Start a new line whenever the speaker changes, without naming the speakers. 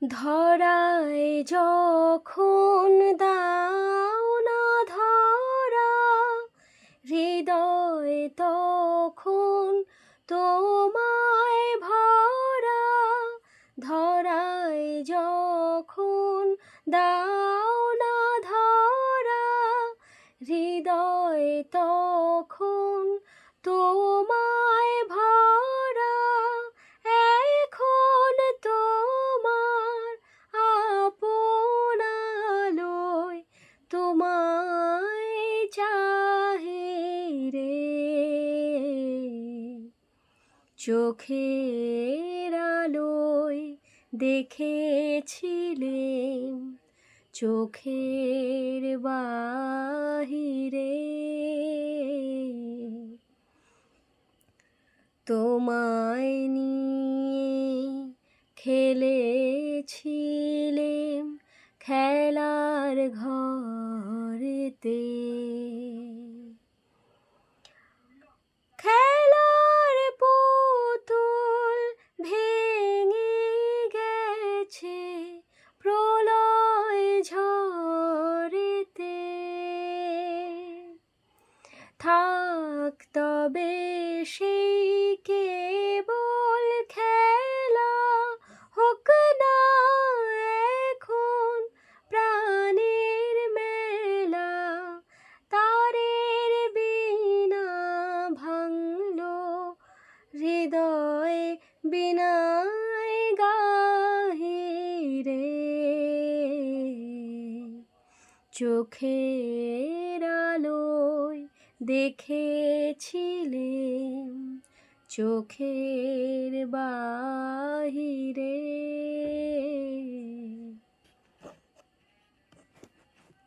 ধরায় যখন দাও না ধরা, হৃদয় তখন তোমায় ভরা। ধরায় যখন দাও না ধরা, হৃদয় তখন তোমায় ভরা। এখন তোমার আপন আলোয় তোমায় চাহি রে। চোখের আলোয় দেখেছিলেম চোখের বাহিরে। তোমায় নিয়ে খেলেছিলেম খেলার ঘরেতে। খেলার পুতুল ভেঙে গেছে প্রলয় ঝড়েতে। থাক তবে সেই কেবল খেলা, হোক না এখন প্রাণের মেলা। তারের বীণা ভাঙলো হৃদয় বীণায় গাহি রে। চোখের আলোয় দেখেছিলেম চোখের বাহিরে।